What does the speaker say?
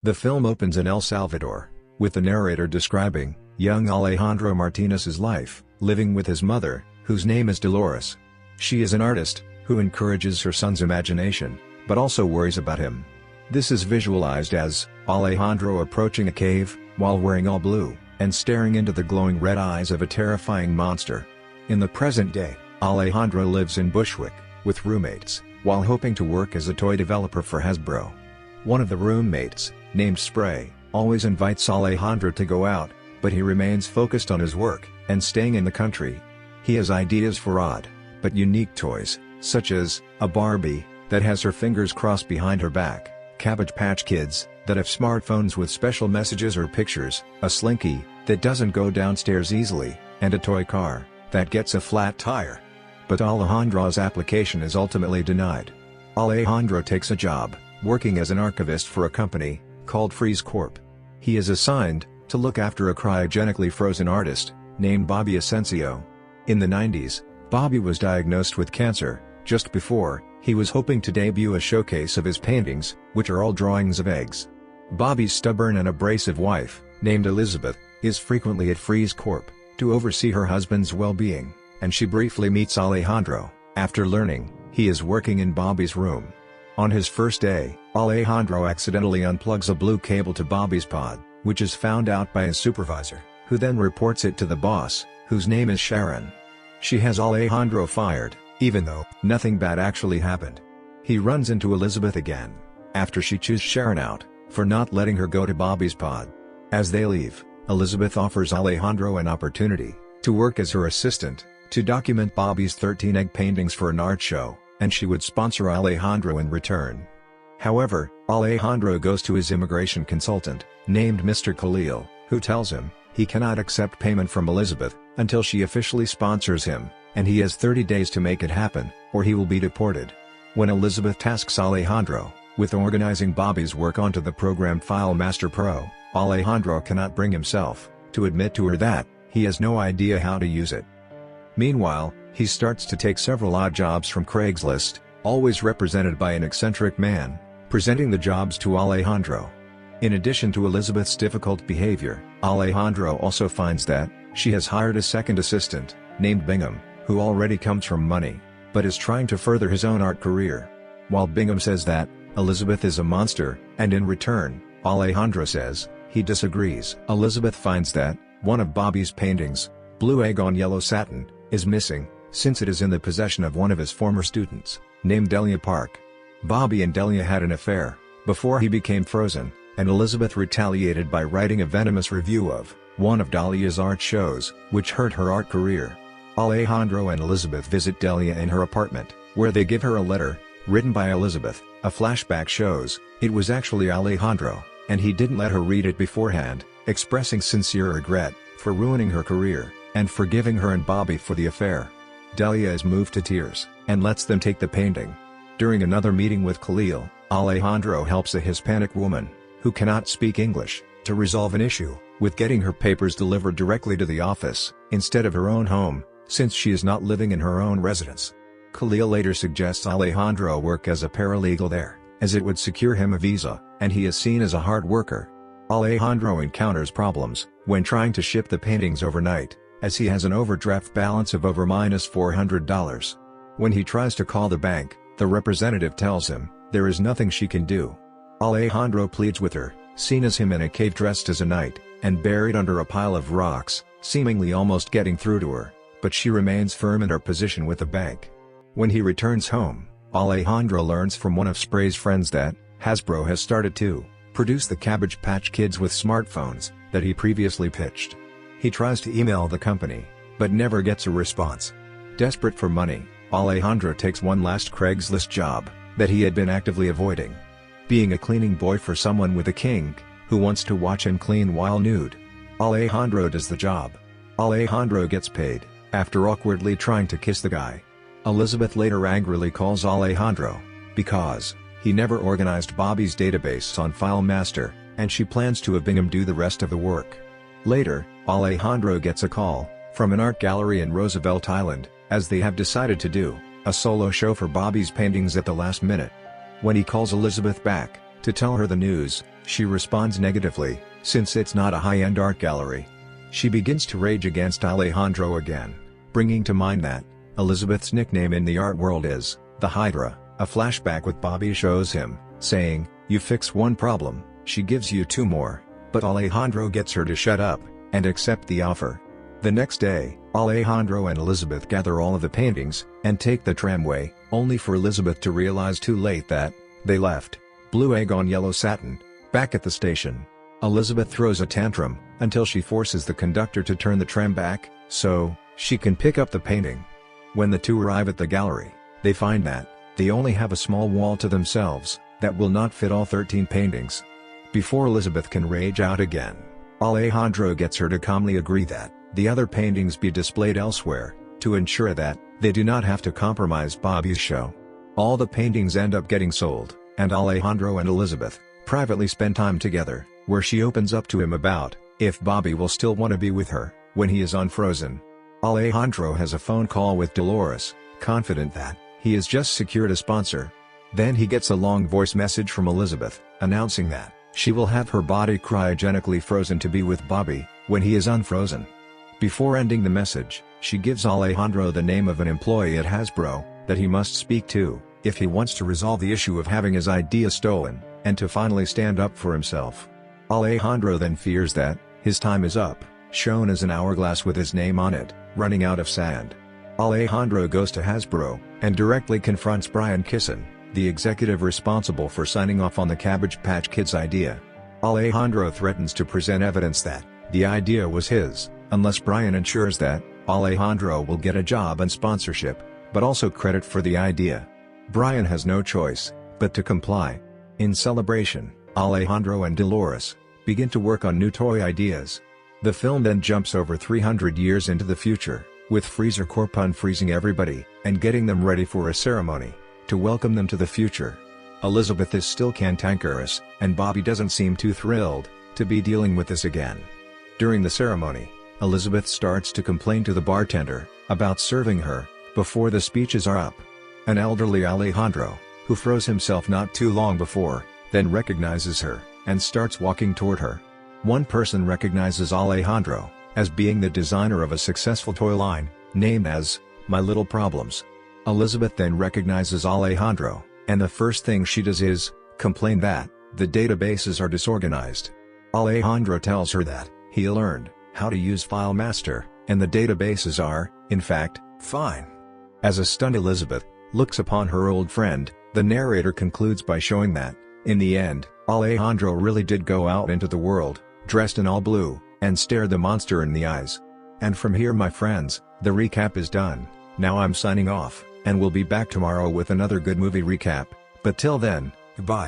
The film opens in El Salvador, with the narrator describing young Alejandro Martinez's life, living with his mother, whose name is Dolores. She is an artist, who encourages her son's imagination, but also worries about him. This is visualized as Alejandro approaching a cave, while wearing all blue, and staring into the glowing red eyes of a terrifying monster. In the present day, Alejandro lives in Bushwick, with roommates, while hoping to work as a toy developer for Hasbro. One of the roommates, named Spray, always invites Alejandro to go out, but he remains focused on his work, and staying in the country. He has ideas for odd, but unique toys, such as a Barbie that has her fingers crossed behind her back, Cabbage Patch Kids that have smartphones with special messages or pictures, a Slinky that doesn't go downstairs easily, and a toy car that gets a flat tire. But Alejandro's application is ultimately denied. Alejandro takes a job, working as an archivist for a company called Freeze Corp. He is assigned to look after a cryogenically frozen artist named Bobby Asensio. In the 90s, Bobby was diagnosed with cancer. Just before, he was hoping to debut a showcase of his paintings, which are all drawings of eggs. Bobby's stubborn and abrasive wife, named Elizabeth, is frequently at Freeze Corp to oversee her husband's well-being, and she briefly meets Alejandro, after learning he is working in Bobby's room. On his first day, Alejandro accidentally unplugs a blue cable to Bobby's pod, which is found out by his supervisor, who then reports it to the boss, whose name is Sharon. She has Alejandro fired, even though nothing bad actually happened. He runs into Elizabeth again, after she chews Sharon out for not letting her go to Bobby's pod. As they leave, Elizabeth offers Alejandro an opportunity to work as her assistant, to document Bobby's 13 egg paintings for an art show, and she would sponsor Alejandro in return. However, Alejandro goes to his immigration consultant, named Mr. Khalil, who tells him he cannot accept payment from Elizabeth until she officially sponsors him, and he has 30 days to make it happen, or he will be deported. When Elizabeth tasks Alejandro with organizing Bobby's work onto the program File Master Pro, Alejandro cannot bring himself to admit to her that he has no idea how to use it. Meanwhile, he starts to take several odd jobs from Craigslist, always represented by an eccentric man, presenting the jobs to Alejandro. In addition to Elizabeth's difficult behavior, Alejandro also finds that she has hired a second assistant, named Bingham, who already comes from money, but is trying to further his own art career. While Bingham says that Elizabeth is a monster, and in return, Alejandro says he disagrees. Elizabeth finds that one of Bobby's paintings, Blue Egg on Yellow Satin, is missing, since it is in the possession of one of his former students, named Delia Park. Bobby and Delia had an affair before he became frozen, and Elizabeth retaliated by writing a venomous review of one of Delia's art shows, which hurt her art career. Alejandro and Elizabeth visit Delia in her apartment, where they give her a letter written by Elizabeth. A flashback shows it was actually Alejandro, and he didn't let her read it beforehand, expressing sincere regret for ruining her career, and forgiving her and Bobby for the affair. Delia is moved to tears, and lets them take the painting. During another meeting with Khalil, Alejandro helps a Hispanic woman, who cannot speak English, to resolve an issue with getting her papers delivered directly to the office, instead of her own home, since she is not living in her own residence. Khalil later suggests Alejandro work as a paralegal there, as it would secure him a visa, and he is seen as a hard worker. Alejandro encounters problems when trying to ship the paintings overnight, as he has an overdraft balance of over -$400. When he tries to call the bank, the representative tells him there is nothing she can do. Alejandro pleads with her, seen as him in a cave dressed as a knight, and buried under a pile of rocks, seemingly almost getting through to her, but she remains firm in her position with the bank. When he returns home, Alejandro learns from one of Spray's friends that Hasbro has started to produce the Cabbage Patch Kids with smartphones that he previously pitched. He tries to email the company, but never gets a response. Desperate for money, Alejandro takes one last Craigslist job that he had been actively avoiding. Being a cleaning boy for someone with a kink who wants to watch him clean while nude. Alejandro does the job. Alejandro gets paid after awkwardly trying to kiss the guy. Elizabeth later angrily calls Alejandro because he never organized Bobby's database on File Master, and she plans to have Bingham do the rest of the work. Later, Alejandro gets a call from an art gallery in Roosevelt Island, as they have decided to do a solo show for Bobby's paintings at the last minute. When he calls Elizabeth back to tell her the news, She responds negatively, since it's not a high-end art gallery. She begins to rage against Alejandro again, bringing to mind that Elizabeth's nickname in the art world is the Hydra. A flashback with Bobby shows him saying, "You fix one problem, she gives you two more," but Alejandro gets her to shut up and accept the offer. The next day, Alejandro and Elizabeth gather all of the paintings and take the tramway, only for Elizabeth to realize too late that they left blue egg on yellow satin back at the station. Elizabeth throws a tantrum until she forces the conductor to turn the tram back so she can pick up the painting. When the two arrive at the gallery, they find that they only have a small wall to themselves that will not fit all 13 paintings. Before Elizabeth can rage out again, Alejandro gets her to calmly agree that the other paintings be displayed elsewhere, to ensure that they do not have to compromise Bobby's show. All the paintings end up getting sold, and Alejandro and Elizabeth privately spend time together, where she opens up to him about if Bobby will still want to be with her when he is unfrozen. Alejandro has a phone call with Dolores, confident that he has just secured a sponsor. Then he gets a long voice message from Elizabeth, announcing that she will have her body cryogenically frozen to be with Bobby when he is unfrozen. Before ending the message, she gives Alejandro the name of an employee at Hasbro that he must speak to if he wants to resolve the issue of having his idea stolen, and to finally stand up for himself. Alejandro then fears that his time is up, shown as an hourglass with his name on it, running out of sand. Alejandro goes to Hasbro and directly confronts Brian Kissin, the executive responsible for signing off on the Cabbage Patch Kids idea. Alejandro threatens to present evidence that the idea was his, unless Brian ensures that Alejandro will get a job and sponsorship, but also credit for the idea. Brian has no choice but to comply. In celebration, Alejandro and Dolores begin to work on new toy ideas. The film then jumps over 300 years into the future, with Freezer Corp unfreezing everybody and getting them ready for a ceremony to welcome them to the future. Elizabeth is still cantankerous, and Bobby doesn't seem too thrilled to be dealing with this again. During the ceremony, Elizabeth starts to complain to the bartender about serving her before the speeches are up. An elderly Alejandro, who froze himself not too long before, then recognizes her and starts walking toward her. One person recognizes Alejandro as being the designer of a successful toy line named as My Little Problems. Elizabeth then recognizes Alejandro, and the first thing she does is complain that the databases are disorganized. Alejandro tells her that he learned how to use File Master, and the databases are, in fact, fine. As a stunned Elizabeth looks upon her old friend, the narrator concludes by showing that, in the end, Alejandro really did go out into the world, dressed in all blue, and stare the monster in the eyes. And from here, my friends, the recap is done. Now I'm signing off, and we'll be back tomorrow with another good movie recap, but till then, goodbye.